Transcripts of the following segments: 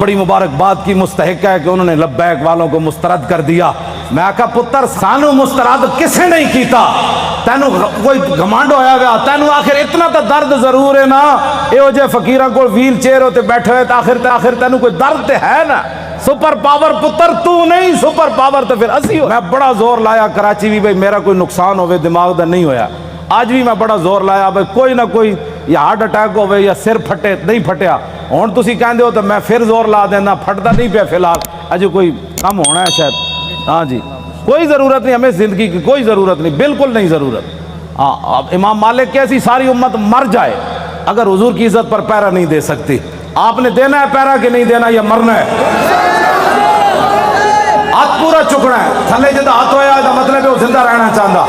بڑی مبارکباد کی مستحق ہے کہ انہوں نے لبیک والوں کو مسترد کر دیا۔ میں کہا پتر سانو مسترد کسے نہیں کیتا، تینو کوئی گھمانڈ ہویا گیا، تینو آخر اتنا تا درد ضرور ہے نا، اے ہو جے فقیرہ کو ویل چیئر ہوتے بیٹھے ہوئے آخر تینو کوئی درد ہے نا، سپر پاور پتر تو نہیں، سپر پاور تو پھر اسی ہو۔ میں بڑا زور لایا کراچی بھی بھئی میرا کوئی نقصان ہوئے دماغ دا نہیں ہویا، آج بھی میں بڑا زور لایا بھئی کوئی نہ کوئی یا ہارٹ اٹیک ہوئے یا سر پھٹے نہیں پھٹیا، ہون تسی کہندے ہو تو میں پھر زور لا دینا، پھٹتا نہیں پہ فی الحال، اجے کوئی کم ہونا ہے شاید۔ ہاں جی کوئی ضرورت نہیں ہمیں زندگی کی، کوئی ضرورت نہیں، بالکل نہیں ضرورت۔ ہاں امام مالک کیسی ساری امت مر جائے اگر حضور کی عزت پر پیرا نہیں دے سکتی۔ آپ نے دینا ہے پیرا کہ نہیں دینا یا مرنا ہے؟ ہاتھ پورا چکنا ہے، تھلے جدہ ہاتھ ہویا ہے مطلب ہے وہ زندہ رہنا چاہتا۔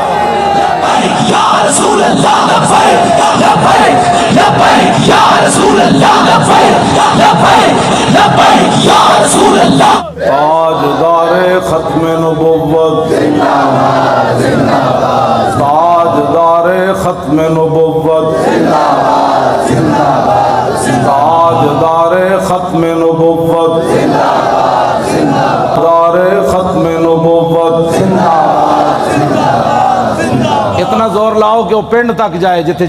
یا رسول اللہ لبیک لبیک لبیک یا رسول اللہ لبیک لبیک لبیک یا رسول اللہ۔ تاجدار ختم نبوت زندہ باد زندہ باد، تاجدار ختم نبوت زندہ باد زندہ باد، تاجدار ختم نبوت، زندہ باد زندہ تاجدار ختم نبوت۔ زندہ باد زندہ باد۔ اتنا زور لاؤ کہ وہ پنڈ تک جائے، جتھے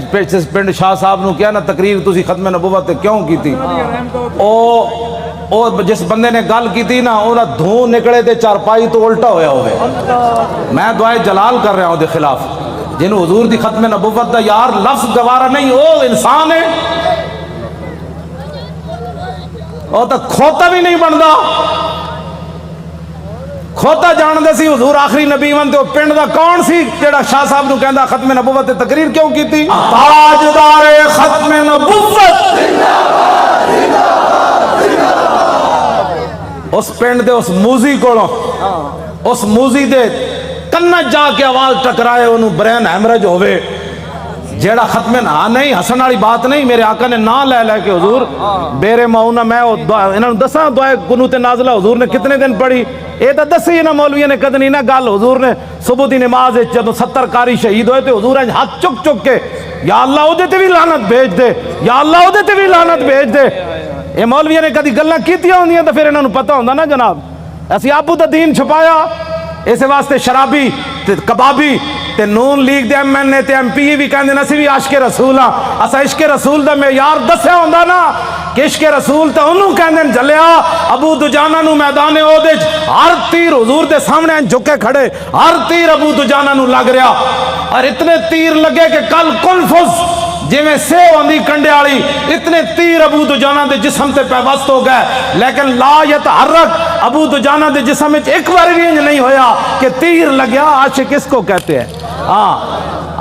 پنڈ شاہ صاحب نو کیا نا تقریر تسی ختم نبوت کیوں کی تھی، او جس بندے نے گل کی تھی نا انہاں دھوں نکلے تے چارپائی تو الٹا ہویا ہوئے۔ میں دعائے جلال کر رہا ہوں دے خلاف، جنہوں حضور دی ختم نبوت دا یار لفظ گوارا نہیں، او انسان ہے، او تا کھوتا بھی نہیں بندا، کھوتا جان دے سی حضور آخری نبی ون تے او پنڈ دا کون سی جڑا شاہ صاحب نو کہندا ختم نبوت تے تقریر کیوں کی تھی؟ تاجدار ختم نبوت، اس پنڈ دے اس موزی کولوں، اس موزی دے کنت جا کے آواز ٹکرائے انہوں برین ہیمرج ہوئے، جیڑا ختم نہ نہیں ہسن والی بات نہیں، میرے آقا نے نہ لے لے کہ حضور بیرے معونہ میں انہوں دساں دعائے قنوت نازلہ حضور نے کتنے دن پڑھی، اے تا دسی نا مولوی نے کدنی نہ گل، حضور نے صبح دی نماز جدوں 70 قاری شہید ہوئے تھے حضور نے ہاتھ چک چک کے یا اللہ او دے تے بھی لعنت بھیج دے، یا اللہ او دے تے بھی لعنت بھیج دے۔ اے مولوی نے کدی گلاں کیتیاں ہوندیاں تے پھر انہاں نوں پتہ ہوندا نا جناب، اسی آپو دا دین چھپایا، اس واسطے شرابی تے کبابی تے نون لیگ دے ایم این اے تے ایم پی بھی کہندے نا سی بھی عاشق رسول ہاں، اسا عشق رسول دا معیار دسیا ہوندا نا کہ عشق رسول تے انہوں کہندے جلیا ابو دجانہ نو میدان احد ہر تیر حضور دے سامنے جھکے کھڑے، ہر تیر ابو دجانہ نو لگ رہا، اور اتنے تیر لگے کہ کل کنفس جی میں سے ہوندی کنڈے آلی، اتنے تیر ابو دجانہ دے جسم تے پیوست ہو گئے، لیکن لا یتحرک ابو دجانہ دے جسم ایک بار رینج نہیں ہویا کہ تیر لگیا۔ عاشق اس کو کہتے ہیں، ہاں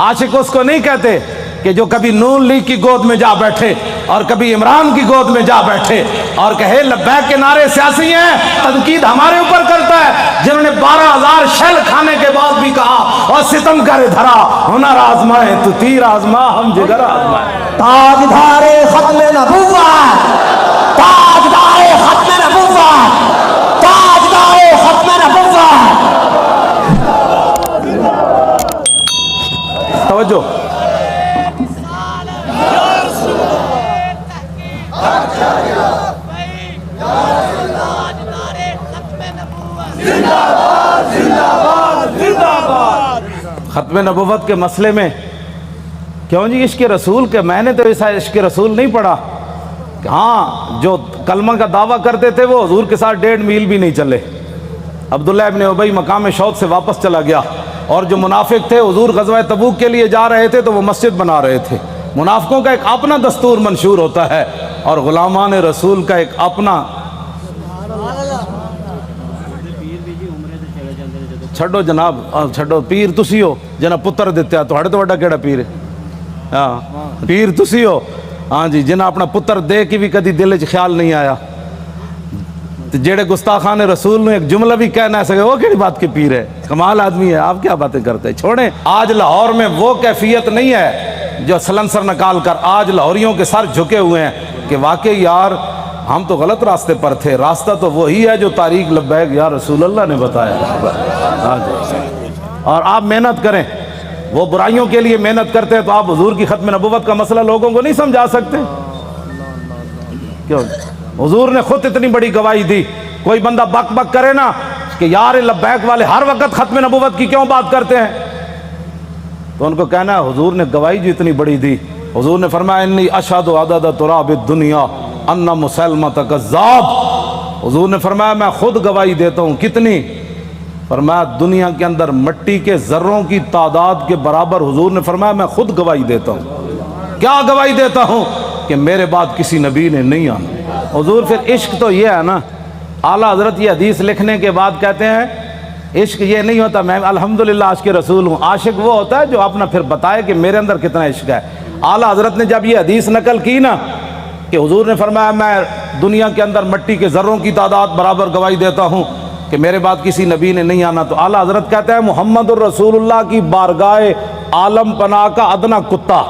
عاشق اس کو نہیں کہتے کہ جو کبھی نون لیگ کی گود میں جا بیٹھے اور کبھی عمران کی گود میں جا بیٹھے اور کہے لبیک کے نعرے سیاسی ہیں، تنقید ہمارے اوپر کرتا ہے، جنہوں نے 12,000 شیل کھانے کے بعد بھی کہا اور ستم کرے دھرا ہنر آزمائے تو تیر آزما ہم جگر آزمائے۔ تاجدار ختم نبوت، تاجدار ختم نبوت، تاجدار ختم نبوت۔ توجہ، ختم نبوت کے مسئلے میں کیوں جی عشق رسول کے میں نے تو ایسا عشق رسول نہیں پڑھا، ہاں جو کلمہ کا دعویٰ کرتے تھے وہ حضور کے ساتھ 1.5 میل بھی نہیں چلے، عبداللہ ابن ابی مقام شوق سے واپس چلا گیا، اور جو منافق تھے حضور غزوہ تبوک کے لیے جا رہے تھے تو وہ مسجد بنا رہے تھے۔ منافقوں کا ایک اپنا دستور منشور ہوتا ہے اور غلامان رسول کا ایک اپنا۔ چھڑو جناب، چھڑو پیر تسی ہو جنہ پتر دیتے ہیں، تو وڈا کیڑا پیر ہے؟ ہاں پیر تسی ہو، ہاں جی جنہ اپنا پتر دے کی بھی کدی دل وچ خیال نہیں آیا، جیڑے گستاخان رسول نے ایک جملہ بھی کہنا ہے سکے وہ کیڑی بات کے پیر ہے، کمال آدمی ہے، آپ کیا باتیں کرتے ہیں، چھوڑیں۔ آج لاہور میں وہ کیفیت نہیں ہے جو سلنسر نکال کر آج لاہوریوں کے سر جھکے ہوئے ہیں کہ واقعی یار ہم تو غلط راستے پر تھے، راستہ تو وہی ہے جو طریق لبیک یا رسول اللہ نے بتایا۔ ہاں جی، اور آپ محنت کریں، وہ برائیوں کے لیے محنت کرتے ہیں تو آپ حضور کی ختم نبوت کا مسئلہ لوگوں کو نہیں سمجھا سکتے کیوں؟ حضور نے خود اتنی بڑی گواہی دی. کوئی بندہ بک بک کرے نا کہ یار لبیک والے ہر وقت ختم نبوت کی کیوں بات کرتے ہیں, تو ان کو کہنا ہے حضور نے گواہی جو اتنی بڑی دی. حضور نے فرمایا انی اشہد عدد تراب الدنیا ان مسلمۃ کذاب. حضور نے فرمایا میں خود گواہی دیتا ہوں. کتنی؟ فرمایا دنیا کے اندر مٹی کے ذروں کی تعداد کے برابر. حضور نے فرمایا میں خود گواہی دیتا ہوں. کیا گواہی دیتا ہوں؟ کہ میرے بعد کسی نبی نے نہیں آنا. حضور پھر عشق تو یہ ہے نا, اعلیٰ حضرت یہ حدیث لکھنے کے بعد کہتے ہیں عشق یہ نہیں ہوتا میں الحمدللہ عاشق رسول ہوں. عاشق وہ ہوتا ہے جو اپنا پھر بتائے کہ میرے اندر کتنا عشق ہے. اعلیٰ حضرت نے جب یہ حدیث نقل کی نا کہ حضور نے فرمایا میں دنیا کے اندر مٹی کے ذروں کی تعداد برابر گواہی دیتا ہوں کہ میرے بعد کسی نبی نے نہیں آنا, تو اعلیٰ حضرت کہتے ہیں محمد الرسول اللہ کی بارگاہ عالم پناہ کا ادنا کتا.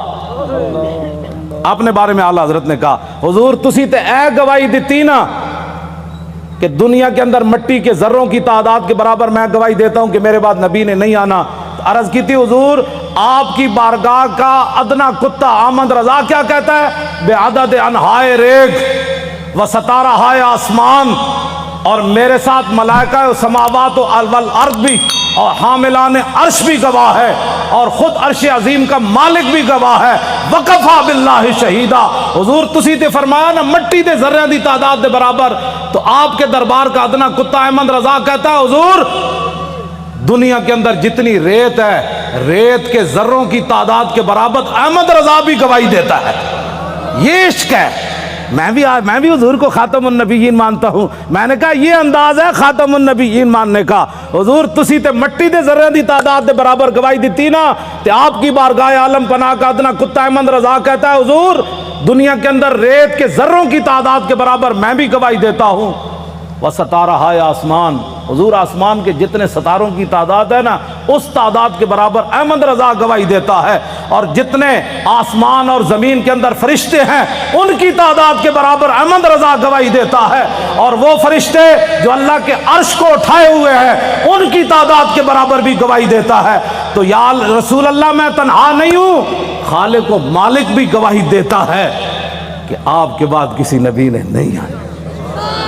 اپنے بارے میں اعلیٰ حضرت نے کہا حضور تسی تے اے گواہی دیتی نا کہ دنیا کے اندر مٹی کے ذروں کی تعداد کے برابر میں گواہی دیتا ہوں کہ میرے بعد نبی نے نہیں آنا. عرض کی تھی حضور آپ کی بارگاہ کا ادنا کتا احمد رضا کیا کہتا ہے؟ بے عدد انہائے ریگ و ستارہ ہائے آسمان, اور میرے ساتھ ملائکہ و سماوات و والارض بھی اور حاملان عرش بھی گواہ ہے, اور خود عرش عظیم کا مالک بھی گواہ ہے. وکفا باللہ شہیدہ. حضور تسی تے فرمایا نا مٹی دے ذرے دی تعداد دے برابر, تو آپ کے دربار کا ادنا کتا احمد رضا کہتا ہے حضور دنیا کے اندر جتنی ریت ہے ریت کے ذروں کی تعداد کے برابر احمد رضا بھی گواہی دیتا ہے. یہ عشق ہے. میں بھی حضور کو خاتم النبیین مانتا ہوں. میں نے کہا یہ انداز ہے خاتم النبیین ماننے کا. حضور تسی تے مٹی دے ذرے دی تعداد دے برابر گواہی دیتی نا, تے آپ کی بارگاہ عالم پناہ کا ادنا کتا احمد رضا کہتا ہے حضور دنیا کے اندر ریت کے ذروں کی تعداد کے برابر میں بھی گواہی دیتا ہوں. وہ ستارہ ہے آسمان. حضور آسمان کے جتنے ستاروں کی تعداد ہے نا اس تعداد کے برابر احمد رضا گواہی دیتا ہے, اور جتنے آسمان اور زمین کے اندر فرشتے ہیں ان کی تعداد کے برابر احمد رضا گواہی دیتا ہے, اور وہ فرشتے جو اللہ کے عرش کو اٹھائے ہوئے ہیں ان کی تعداد کے برابر بھی گواہی دیتا ہے. تو یا رسول اللہ میں تنہا نہیں ہوں, خالق و مالک بھی گواہی دیتا ہے کہ آپ کے بعد کسی نبی نے نہیں آیا.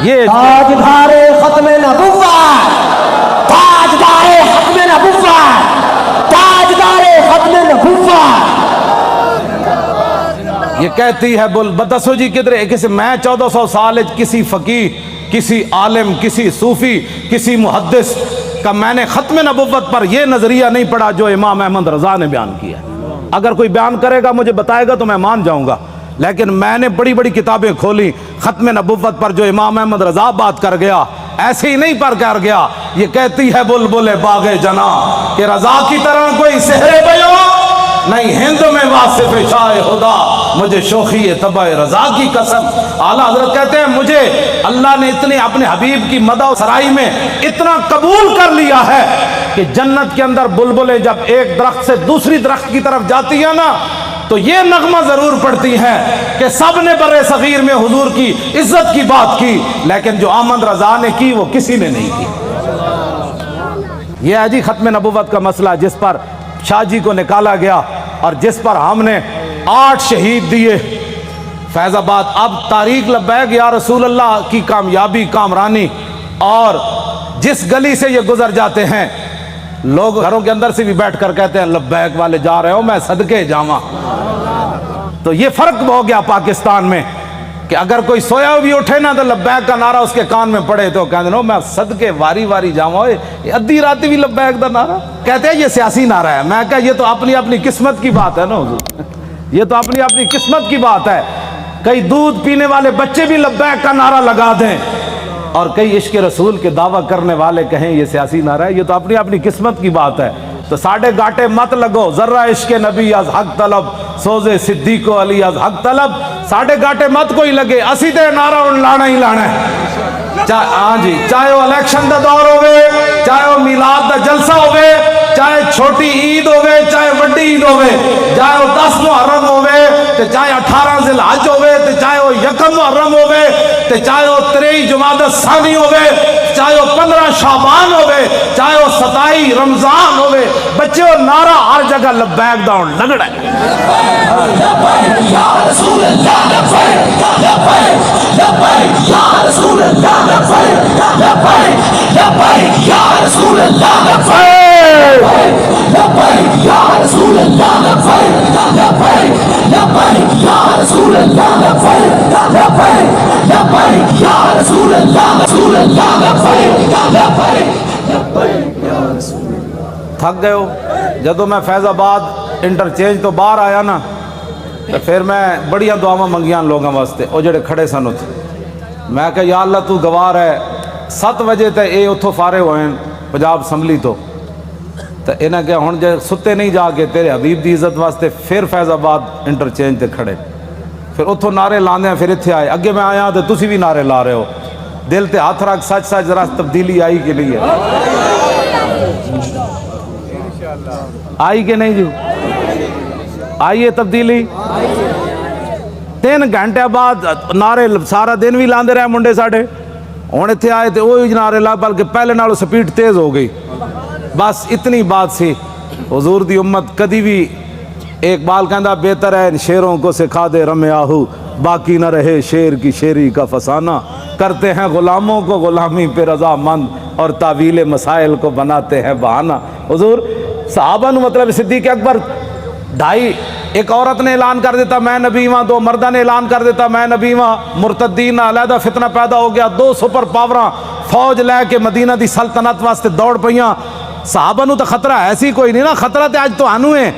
یہ تاجدار ختم نبوت, تاجدار ختم نبوت, تاجدار ختم نبوت. یہ کہتی ہے بول بتسو جی کدھر کسی میں 1400 سال کسی فقیہ کسی عالم کسی صوفی کسی محدث کا میں نے ختم نبوت پر یہ نظریہ نہیں پڑھا جو امام احمد رضا نے بیان کیا. اگر کوئی بیان کرے گا مجھے بتائے گا تو میں مان جاؤں گا, لیکن میں نے بڑی بڑی کتابیں کھولی ختم نبوت پر جو امام احمد رضا بات کر گیا ایسے ہی نہیں پر کر گیا. یہ کہتی ہے بلبل باغ جنا کہ رضا کی طرح کوئی سحر بیو نہیں ہند میں واصف شاہ خدا, مجھے شوخی طبع رضا کی قسم. اعلیٰ حضرت کہتے ہیں مجھے اللہ نے اتنے اپنے حبیب کی مدح و سرائی میں اتنا قبول کر لیا ہے کہ جنت کے اندر بلبلیں جب ایک درخت سے دوسری درخت کی طرف جاتی ہیں نا تو یہ نغمہ ضرور پڑتی ہیں کہ سب نے برے صغیر میں حضور کی عزت کی بات کی, لیکن جو احمد رضا نے کی وہ کسی نے نہیں کی. یہ ہے جی ختم نبوت کا مسئلہ جس پر شاہ جی کو نکالا گیا اور جس پر ہم نے 8 شہید دیے فیض آباد. اب تاریخ لبیک یا رسول اللہ کی کامیابی کامرانی, اور جس گلی سے یہ گزر جاتے ہیں لوگ گھروں کے اندر سے بھی بیٹھ کر کہتے ہیں لبیک والے جا رہے ہو میں صدقے جاواں. تو یہ فرق ہو گیا پاکستان میں کہ اگر کوئی سویا بھی اٹھے نا تو لبیک کا نعرہ اس کے کان میں پڑے تو کہتے ہیں میں صدقے واری واری جاواں. ادھی راتی بھی لبیک دا نعرہ کہتے ہیں یہ سیاسی نعرہ ہے. میں کہا یہ تو اپنی اپنی قسمت کی بات ہے نا حضور, یہ تو اپنی اپنی قسمت کی بات ہے. کئی دودھ پینے والے بچے بھی لبیک کا نعرہ لگا دیں اور کئی عشق رسول کے دعویٰ کرنے والے کہیں یہ سیاسی نعرہ ہے. یہ تو اپنی اپنی قسمت کی بات ہے. تو ساڑھے گاٹے مت لگو, ذرہ عشق نبی از حق طلب, سوزے صدیق و علی از حق طلب. ساڑھے گاٹے مت کوئی لگے, اسی تے نعرہ ان لانا ہی لانا ہے. ہاں جی, چاہے وہ الیکشن دا دور ہوئے, چاہے وہ میلاد دا جلسہ ہوئے, چاہے چھوٹی عید ہوئے, چاہے وڈی عید ہوئے, چاہے وہ 10 محرم ہوئے, چاہے 18 ذی الحج ہوئے, چاہے وہ 1 محرم ہوئے, چاہے وہ 23 جمادی الثانی ہوئے, چاہے وہ 15 شعبان ہوئے, چاہے وہ 27 رمضان ہوئے, بچے وہ نعرہ ہر جگہ لبیک دا لگڑا ہے. تھک گئے ہو. جدو میں فیض آباد انٹرچینج تو باہر آیا نا, تو پھر میں بڑیاں دعاواں منگیاں لوگوں واسطے, وہ جڑے کھڑے سن اتنے. میں کہ یا اللہ تو گوار ہے, 7 بجے تے اے اتھوں فارغ ہوئے پنجاب اسمبلی تو انہیں کہ ہن جے ستے نہیں جا کے تیرے حبیب دی عزت واسطے پھر فیض آباد انٹرچینج تے کھڑے, پھر اتھوں نعرے لاندے ہیں, پھر اتھے آئے. اگے میں آیا تو تسی بھی نعرے لا رہے ہو. دل تے ہاتھ رکھ, سچ سچ ذرا تبدیلی آئی کہ نہیں ہے؟ آئی کہ نہیں جو آئیے تبدیلی. 3 گھنٹے بعد نعرے سارا دن بھی لاندے رہے منڈے ساڑھے, ہوں اتنے آئے تو وہی نعرے لا, بلکہ پہلے نالوں سپیڈ تیز ہو گئی. بس اتنی بات سی. حضور دی امت کدی بھی, اقبال کہندا بہتر ہے ان شیروں کو سکھا دے رم آہو, باقی نہ رہے شیر کی شیری کا فسانہ. کرتے ہیں غلاموں کو غلامی پہ رضا مند, اور تعویل مسائل کو بناتے ہیں بہانہ. حضور صحابہ نو مطلب صدیق اکبر 2.5, ایک عورت نے اعلان کر دیتا میں نبی ہاں, 2 مردہ نے اعلان کر دیتا میں نبی ہاں, مرتدین علیحدہ فتنہ پیدا ہو گیا, 2 سپر پاوراں فوج لے کے مدینہ دی سلطنت واسطے دوڑ پئیاں. صحابہ نو تو خطرہ ایسی کوئی نہیں نا, خطرہ تے آج تو آنو ہے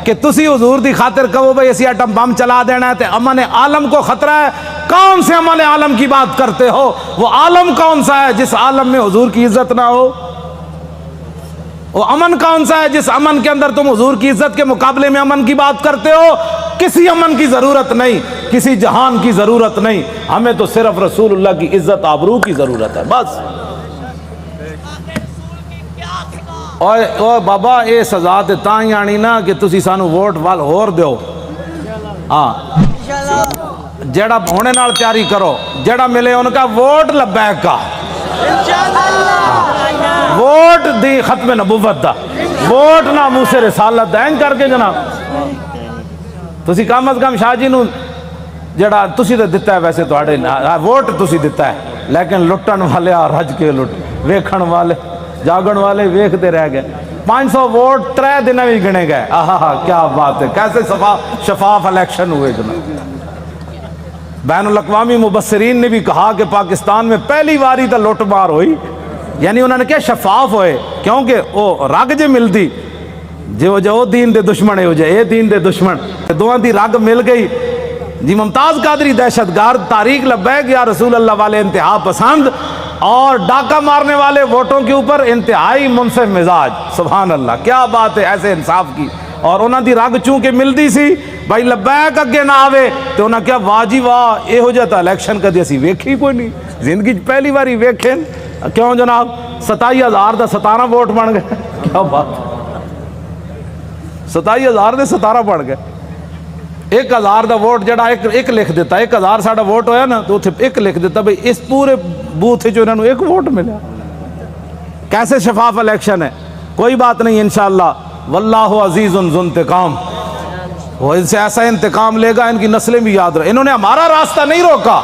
کہ تسی حضور دی خاطر کہو بھئی اسی ایٹم بم چلا دینا ہے, تے امن عالم کو خطرہ ہے. کون سے امن عالم کی بات کرتے ہو؟ وہ عالم کون سا ہے جس عالم میں حضور کی عزت نہ ہو؟ وہ امن کون سا ہے جس امن کے اندر تم حضور کی عزت کے مقابلے میں امن کی بات کرتے ہو؟ کسی امن کی ضرورت نہیں, کسی جہان کی ضرورت نہیں, ہمیں تو صرف رسول اللہ کی عزت آبرو کی ضرورت ہے بس. اوے بابا اے سزا تے تاں ہی آنی نا کہ تسی سانو ووٹ وال ہور دیو. ہاں جیڑا ہونے نال تیاری کرو, جیڑا ملے ان کا ووٹ لبیک کا, ووٹ دی ختم نبوت دا, ووٹ ناموس رسالت دا. این کر کے جناب تسی کم از کم شاہ جی نو جیڑا تسی تے دتا ہے, ویسے تواڈے ووٹ تسی دتا ہے, لیکن لٹن والے رج کے لٹ, ویکھن والے جاگن والے ویکھتے رہ گئے. 500 ووٹ 3 دن بھی گنے گئے. آہا کیا بات ہے, کیسے شفاف الیکشن ہوئے جناب. بین الاقوامی مبصرین نے بھی کہا کہ پاکستان میں پہلی باری تو لوٹ مار ہوئی, یعنی انہوں نے کیا شفاف ہوئے, کیونکہ وہ رگ جے مل دی جو دین دے دشمن ہے, ہو جائے اے دین دے دشمن, دوہاں دی رگ مل گئی. جی ممتاز قادری دہشت گرد, تاریخ لبیک یا رسول اللہ والے انتہا پسند, اور ڈاکہ مارنے والے ووٹوں کے اوپر انتہائی منصف مزاج. سبحان اللہ, کیا بات ہے ایسے انصاف کی. اور انہاں دی رگ چونکہ ملدی سی بھائی لبیک اگے نہ آوے, تو انہاں کیا واہ جی واہ, اے ہو جاتا الیکشن کدی اسی ویکھی کوئی نہیں, زندگی پہلی باری ویکھیں. کیوں جناب 27,000 دا 17 ووٹ بن گئے, کیا بات, 27,000 دے 17 بن گئے. 1,000 دا ووٹ جڑا ایک لکھ دیتا, 1,000 ساڑا ووٹ ہویا نا, تو ایک لکھ دیتا بھئی اس پورے بوتھ جو انہوں نے 1 ووٹ ملا. کیسے شفاف الیکشن ہے. کوئی بات نہیں انشاءاللہ, واللہ عزیز ذو انتقام, وہ ان سے ایسا انتقام لے گا ان کی نسلیں بھی یاد رہے. انہوں نے ہمارا راستہ نہیں روکا,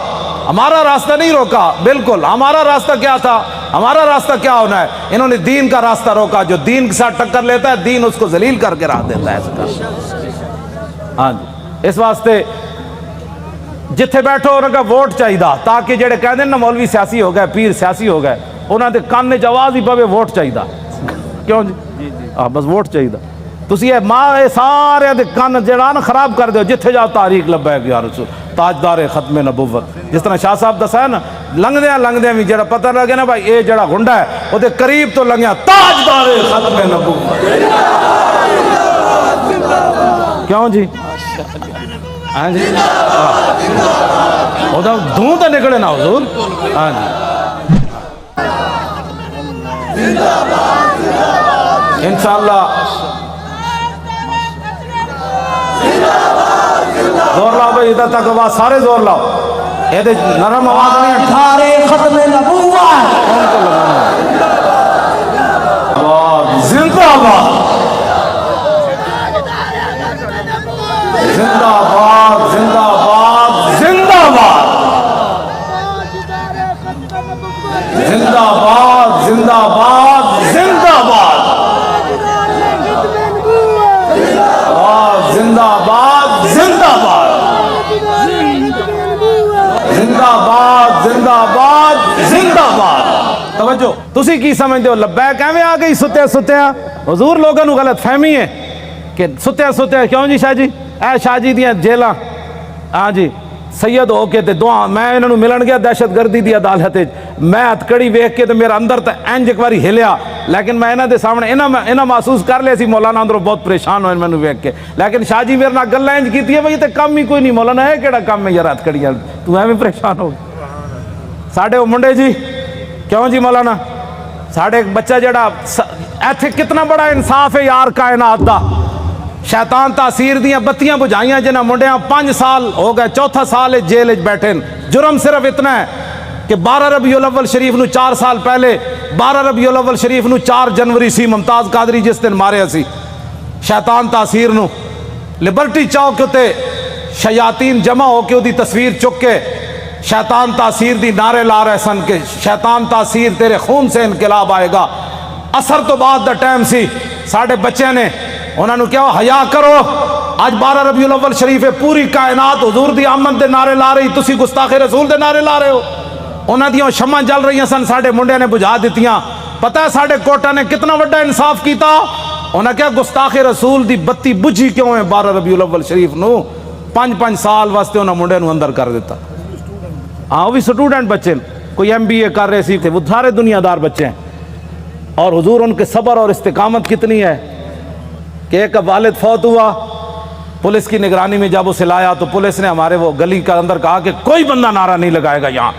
ہمارا راستہ نہیں روکا, بالکل. ہمارا راستہ کیا تھا, ہمارا راستہ کیا ہونا ہے, انہوں نے دین کا راستہ روکا. جو دین کے ساتھ ٹکر لیتا ہے دین اس کو ذلیل کر کے راہ دیتا ہے. ہاں جی, اس واسطے جتھے بیٹھو انہوں کا ووٹ چاہیے, تاکہ جڑے کہہ دیں نا مولوی سیاسی ہو گئے, پیر سیاسی ہو گئے, انہوں نے کان چ آواز ہی پوے ووٹ چاہیے. کیوں جی, بس ووٹ چاہیے. تسی یہ ماں سارے دے کان جڑا نا خراب کر دیو. جتھے جاؤ تاریخ لبیک یا رسول, تاجدار ختم نبوت. جس طرح شاہ صاحب دسا ہے نا, لنگدیاں بھی جڑا پتہ لگے نا بھائی اے جڑا گنڈا ہے وہ دے قریب تو لنگیا, تاجدار ختم نبوت. کیوں جی, ہاں جی, وہ دھوں تو نکلے نا حضور. ہاں جی, انشاءاللہ زور لاؤ بھائی, ادھر تک آواز سارے زور لاؤ. یہ نرم آواز نہیں ہے, ختم نبوت زندہ باد زندہ باد زندہ باد زندہ باد زندہ باد زندہ باد زندہ باد زندہ باد. توجہ تسی کی سمجھتے ہو لبیک ایویں آ گئی ستیا ستیا؟ حضور لوگوں نو غلط فہمی ہے کہ ستیا ستیا کیوں جی شاہ جی اے شاہ جی دیاں جیلاں ہاں جی سید ہو کے تے دعا میں انہاں نو ملن گیا دہشت گردی دی عدالت وچ میں ہتکڑی ویکھ کے تے میرا اندر تے انج ایک واری ہلیا لیکن میں انہاں دے سامنے انہاں محسوس کر لیا سی مولانا اندروں بہت پریشان ہوئے مینوں ویکھ کے لیکن شاہ جی میرے نال گلاں انج کیتی ہے بھئی تے کم ہی کوئی نہیں مولانا اے کیڑا کم ہے یار ہتکڑیاں تو ایویں پریشان ہو ساڈے او منڈے جی کیوں جی مولانا ساڈے ایک بچہ جڑا ایتھے کتنا بڑا انصاف ہے یار کائنات دا شیطان تاثیر دیاں بتیاں بجھائیاں جنہاں منڈیاں 5 سال ہو گئے چوتھا سال جیل وچ بیٹھے جرم صرف اتنا ہے کہ 12 ربیع الاول شریف نو 4 سال پہلے 12 ربیع الاول شریف نو 4 جنوری سی ممتاز قادری جس دن ماریا سی شیطان تاثیر نو لبرٹی چوک تے شیاطین جمع ہو کے دی تصویر چک کے شیطان تاثیر دی نعرے لا رہے سن کہ شیطان تاثیر تیرے خون سے انقلاب آئے گا. اثر تو بعد دا ٹائم سی ساڑھے بچے نے انہوں نے کیا حیا کرو آج 12 ربیع الاول شریف ہے پوری کائنات حضور دی آمد دے نعرے لا رہی تسی گستاخ رسول دے نعرے لا رہے ہو. انہوں دیاں شمع جل رہی ہیں سن ساڑھے منڈے نے بجھا دیتیاں. پتہ ہے ساڑھے کوٹا نے کتنا وڈا انصاف کیتا انہوں نے کیا گستاخ رسول دی بتی بجھی کیوں ہے 12 ربیع الاول شریف نو 5 سال واسطے انہوں منڈے نو اندر کر دیتا. ہاں وہ بھی سٹوڈنٹ بچے کوئی MBA کر رہے سی تھے وہ سارے دنیا دار بچے ہیں اور حضور ان کے صبر اور استقامت کتنی ہے کہ ایک والد فوت ہوا پولیس کی نگرانی میں جب اسے لایا تو پولیس نے ہمارے وہ گلی کا اندر کہا کہ کوئی بندہ نعرہ نہیں لگائے گا یہاں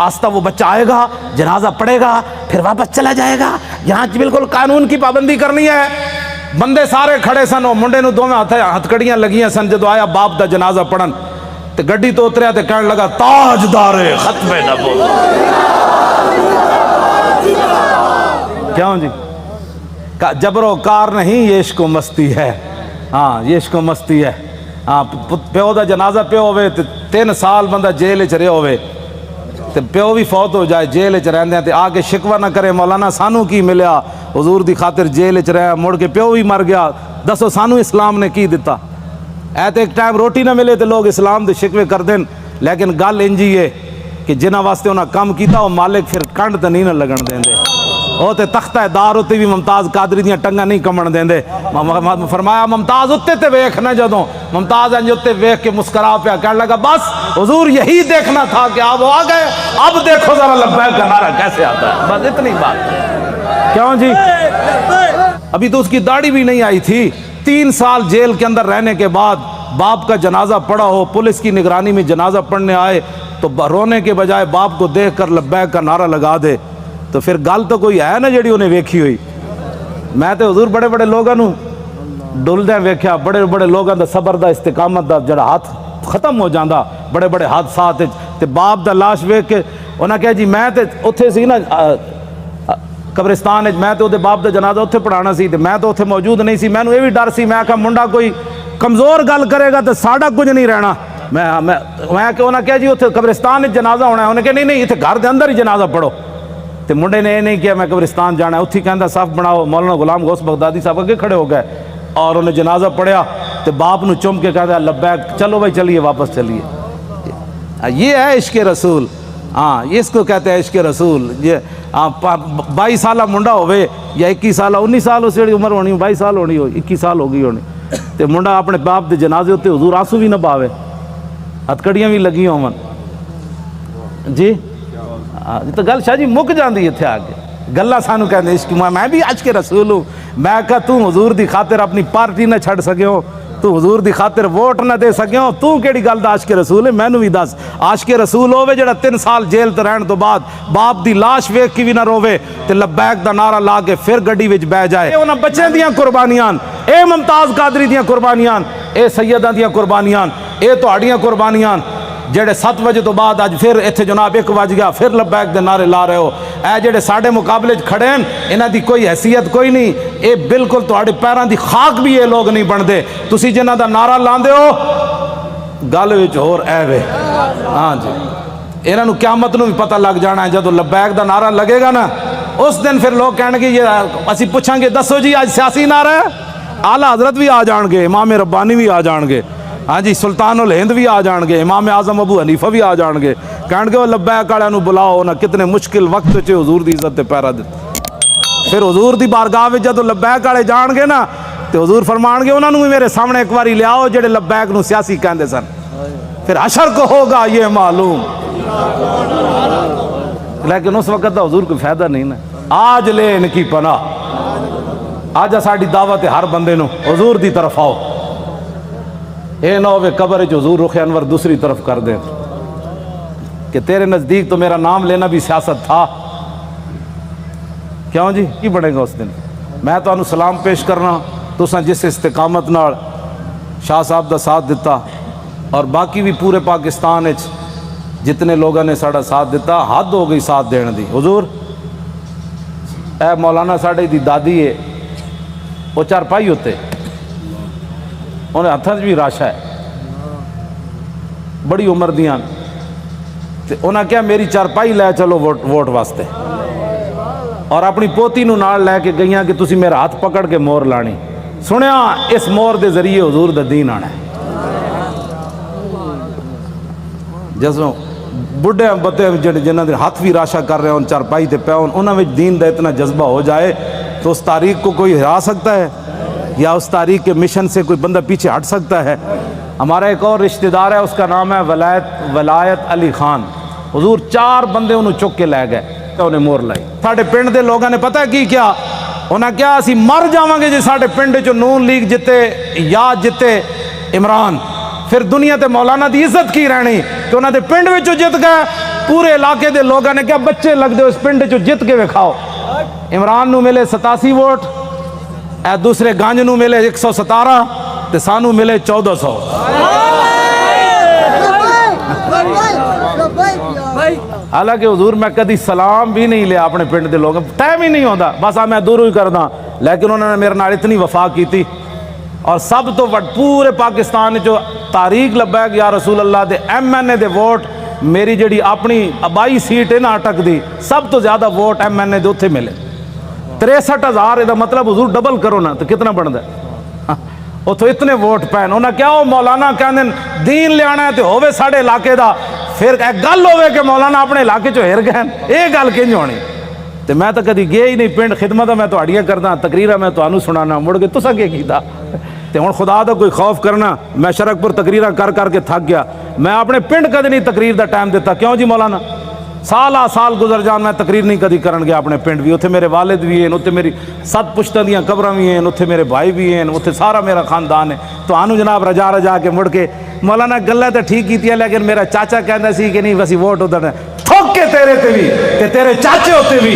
آستہ وہ بچہ آئے گا جنازہ پڑے گا پھر واپس چلا جائے گا یہاں بالکل قانون کی پابندی کرنی ہے. بندے سارے کھڑے سن وہ منڈے نو دو میں ہتھکڑیاں لگیاں سن جدو آیا باپ دا جنازہ پڑھن تے گڈی تو اتریا تے کہنے لگا تاجدار ختم نبوت. کیوں جی جبر و کار نہیں یہ عشق و مستی ہے. ہاں یہ عشق و مستی ہے. ہاں پیو دا جنازہ پیو ہوئے تے 3 سال بندہ جیل چ رہے ہوئے تے پیو بھی فوت ہو جائے جیل چ رہندے تے آگے شکوہ نہ کرے مولانا سانو کی ملیا حضور دی خاطر جیل چ رہا مڑ کے پیو بھی مر گیا دسو سانو اسلام نے کی دیتا. ایت ایک ٹائم روٹی نہ ملے تو لوگ اسلام دے شکوے کر دیں لیکن گل انجی ہے کہ جنہ واسطے انہاں کام کیتا وہ مالک پھر کنڈ تے نہیں نہ لگن دیں دے وہ تے تختہ دار ہوتے بھی ممتاز قادری دیاں ٹنگاں نہیں کمن دیں دے. فرمایا ممتاز اتے تے ویکھ نہ جدوں ممتاز انج اتے ویکھ کے مسکرا پیا کہنے لگا بس حضور یہی دیکھنا تھا کہ آپ آ گئے اب دیکھو ذرا لبیک کا نعرہ کیسے آتا ہے بس اتنی بات. کیوں جی ابھی تو اس کی داڑھی بھی نہیں آئی تھی 3 سال جیل کے اندر رہنے کے بعد باپ کا جنازہ پڑا ہو پولیس کی نگرانی میں جنازہ پڑھنے آئے تو رونے کے بجائے باپ کو دیکھ کر لبیک کا نعرہ لگا دے تو پھر گل تو کوئی ہے نا جڑی انہیں ویکھی ہوئی. میں تو حضور بڑے بڑے لوگوں نو ڈلدے ویکھیا بڑے بڑے لوگوں دا صبر دا استقامت دا جڑا ہاتھ ختم ہو جاندا بڑے بڑے حادثات تے باپ دا لاش ویکھ کے انہاں کہا جی میں تے اوتھے سی نا قبرستان میں تو باپ دا جنازہ اتنے پڑھانا سی میں تو اتنے موجود نہیں سی مینوں یہ بھی ڈر سی میں کہا منڈا کوئی کمزور گل کرے گا تو ساڈا کچھ نہیں رہنا. میں کہ انہاں کہا جی اتنے قبرستان جنازہ ہونا ہے انہیں کہا نہیں اتنے گھر دے اندر ہی جنازہ پڑھو تو منڈے نے یہ نہیں کیا میں قبرستان جانا ہے اتھی کہندا صف بناؤ مولانا غلام غوث بغدادی صاحب اگے کھڑے ہو گئے اور انہیں جنازہ پڑھیا تو باپ نو چم کے کہتا لبیک چلو بھائی چلیے واپس چلیے. یہ ہے عشق رسول. ہاں اس کو کہتے ہیں عشق رسول. یہ 22 سالہ منڈا ہوئے یا 21 سالہ 19 سال اس جڑی عمر ہونی 22 سال ہونی ہو 21 سال ہو گئی ہونی تے منڈا اپنے باپ دے جنازے ہوتے حضور آنسو بھی نہ پاوے ہتکڑیاں بھی لگی ہون جی تو گل شاہ جی مک جاندی اتنے آ کے گلا سانو کہتے عشق میں بھی عشق رسول ہوں. میں کہا تو حضور دی خاطر اپنی پارٹی نہ چھڑ سکے ہو تو حضور دی خاطر ووٹ نہ دے سکے ہو تو کیڑی گل دا عاشق رسول ہے مینوں بھی دس. عاشق رسول ہوے جڑا 3 سال جیل تے رہن تو بعد باپ دی لاش ویکھ کے بھی نہ روے تے لبیک دا نعرہ لا کے پھر گڈی وچ بہ جائے. اے انہاں بچیاں دیاں قربانیاں اے ممتاز قادری دیاں قربانیاں اے سیداں دیاں قربانیاں اے تہاڈیاں قربانیاں جڑے 7 بجے تو بعد اج پھر ایتھے جناب 1 بج گیا پھر لبیک دے نعرے لا رہے ہو. اے جڑے ساڈے مقابلے کھڑے ہیں انہاں دی کوئی حیثیت کوئی نہیں. اے بالکل تہاڈے پیراں دی خاک بھی یہ لوگ نہیں بندے. تسی جنہاں دا نعرہ لاندے ہو گل وچ ہور اے وے. ہاں جی ਇਹਨਾਂ ਨੂੰ ਕਿਆਮਤ ਨੂੰ ਵੀ ਪਤਾ ਲੱਗ ਜਾਣਾ ਹੈ, ਜਦੋਂ ਲਬੈਕ ਦਾ ਨਾਰਾ ਲੱਗੇਗਾ ਨਾ ਉਸ ਦਿਨ ਫਿਰ ਲੋਕ ਕਹਿਣਗੇ ਇਹ ਅਸੀਂ ਪੁੱਛਾਂਗੇ ਦੱਸੋ ਜੀ ਅੱਜ ਸਿਆਸੀ ਨਾਰਾ ਹੈ, ਆਲਾ ਹਜ਼ਰਤ ਵੀ ਆ ਜਾਣਗੇ, ਇਮਾਮ ਰੱਬਾਨੀ ਵੀ ਆ ਜਾਣਗੇ, ہاں جی سلطان الہند بھی آ جان گے, امام اعظم ابو حنیفہ بھی آ جان گے, کہن گے وہ لبیک والوں نو بلاؤ نہ کتنے مشکل وقت چ حضور دی عزت تے پیرا دتا. پھر حضور دی بارگاہ وچ جدوں لبیک والے جان گے نا تے حضور فرمان گے انہاں نو بھی میرے سامنے ایک واری لیاؤ جڑے لبیک نو سیاسی کہندے سن. پھر حشر کو ہوگا یہ معلوم, لیکن اس وقت دا حضور کوئی فائدہ نہیں نا. آج لے ان کی پناہ, آج ساڈی دعوت ہے ہر بندے نو حضور دی طرف آؤ. اے نہ ہوئے قبر جو حضور رخ انور دوسری طرف کر دیں کہ تیرے نزدیک تو میرا نام لینا بھی سیاست تھا. کیوں جی کی بڑھے گا اس دن. میں تو انہوں سلام پیش کرنا تو سن جس استقامت نال شاہ صاحب دا ساتھ دیتا اور باقی بھی پورے پاکستان جتنے لوگوں نے ساڑا ساتھ دیتا, حد ہو گئی ساتھ دینے دی. حضور اے مولانا ساڑے دی دادی ہے, وہ چارپائی ہوتے انہیں ہاتھ بھی راشا ہے, بڑی عمر دیاں, تے انہاں کیا میری چارپائی لے چلو ووٹ واسطے, اور اپنی پوتی نو نال لے کے گئیاں کہ تسی میرا ہاتھ پکڑ کے مور لانی. سنیا اس مور دے ذریعے حضور دا دین آنا ہے. جیسے بڑھے بتے جنہاں دے ہاتھ بھی راشا کر رہے ہیں ان چارپائی تے پہ انہاں میں دین دا اتنا جذبہ ہو جائے تو اس تاریخ کو کوئی ہرا سکتا ہے یا اس تاریخ کے مشن سے کوئی بندہ پیچھے ہٹ سکتا ہے. ہمارا ایک اور رشتہ دار ہے, اس کا نام ہے ولایت علی خان. حضور 4 بندے انہوں چک کے لے گئے تو انہیں مور لائی. ساڑھے پنڈ دے لوگوں نے پتہ کی کیا انہاں کیا اسی مر جاواں گے جی ساڑھے پنڈ جو نون لیگ جتے یا جتے عمران, پھر دنیا تے مولانا دی عزت کی رہنی کہ انہاں دے پنڈ وچوں جت گئے. پورے علاقے دے لوگوں نے کیا بچے لگ دے اس پنڈ چوں جت کے وکھاؤ. عمران نو ملے 87 ووٹ, اے دوسرے گانج نو ملے 117 تے سانو ملے 1400. حالانکہ حضور میں کدی سلام بھی نہیں لیا اپنے پنڈ دے لوگوں, ٹائم ہی نہیں ہوتا, بس میں دوروں ہی کردا, لیکن انہوں نے میرے نال اتنی وفا کی تھی. اور سب تو پورے پاکستان جو تاریخ لبیک یا رسول اللہ دے ایم این اے دے ووٹ, میری جڑی اپنی آبائی سیٹ ہے نا اٹک دی, سب تو زیادہ ووٹ ایم این اے دے اتھے ملے 63,000. دا مطلب حضور ڈبل کرو نا تو کتنا بنتا ہے. اتو اتنے ووٹ پین انہاں کیا وہ مولانا کہندے دین لے آنا ہے تو ہووے ساڑھے علاقے دا, پھر ایک گل ہوئے کہ مولانا اپنے علاقے چو ہر گئے, یہ گل کنج ہونی. تو میں تو کدی گیا ہی نہیں پنڈ, خدمت میں تو اڑیاں کردا, تقریرہ میں تو انہوں سنانا, مڑ کے تسا کیا کیتا. تو ہن خدا دا کوئی خوف کرنا, میں شرک پر تقریرہ کر کر کے تھک گیا. میں اپنے پنڈ کدی نہیں تقریر دا ٹائم دیتا. کیوں جی مولانا سالہ سال گزر جان میں تقریر نہیں کدی کرن گیا اپنے پنڈ بھی. اتھے میرے والد بھی ہیں, اتھے میری 7 پشتاں دیاں قبراں بھی ہیں, اتھے میرے بھائی بھی ہیں, اتھے سارا میرا خاندان ہے. تو آنو جناب رجا رجا کے مڑ کے مولانا گلہ تو ٹھیک کیتی ہے, لیکن میرا چاچا کہندا سی کہ نہیں وسی ووٹ ادھر تھوک کے تیرے تے بھی تے تیرے چاچے ہوتے بھی,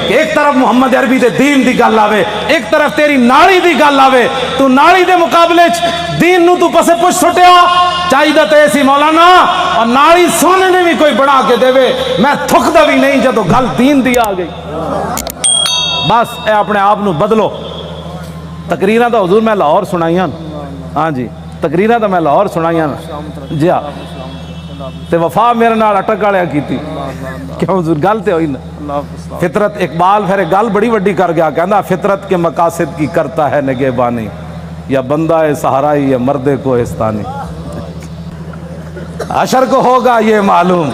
کہ ایک طرف محمد عربی دے دین دی گل آوے, ایک طرف تیری ناڑی دی گل آوے, تو ناڑی دے مقابلے دین نو تو پسے پوچھ سٹیا چاہیے تے ایسی مولانا, اور ناڑی سونے نے بھی کوئی بنا کے دے وے, میں تھکدا بھی نہیں جدو گل دین دی آ گئی. بس اے اپنے آپ نو بدلو. تقریراں دا حضور میں لاہور سنائیاں, ہاں جی تقریراں دا میں لاہور سنائیاں جی ہاں, تے وفا میرے نال اٹک والے کیتی. کیوں حضور گل تے ہوئی نا. فطرت اقبال پھر گل بڑی وڈی کر گیا, کہندا فطرت کے مقاصد کی کرتا ہے نگہبانی, یا بندہ ہے صحرائی یا مردے کوہستانی. حشر کو ہوگا یہ معلوم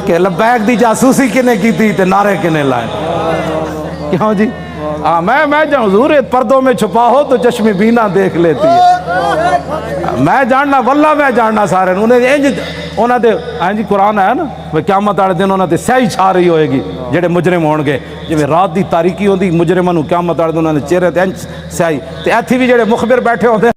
کہ لبیک دی جاسوسی کنے کی تھی تے نعرے کنے لائے. کیوں جی ہاں میں جان حضور پردوں میں چھپا ہو تو چشم بینا دیکھ لیتی ہے. میں جاننا واللہ میں جاننا سارے انہوں نے ہاں جی قرآن ہے نا وہ قیامت والے دن انہوں نے سیاہی چھا رہی ہوئے گی جڑے مجرم ہون گے, جی رات دی تاریکی ہوندی مجرماں نو قیامت والے دن انہوں نے چہرے تے سیاہی, تے ایتھی بھی جڑے مخبر بیٹھے ہوندے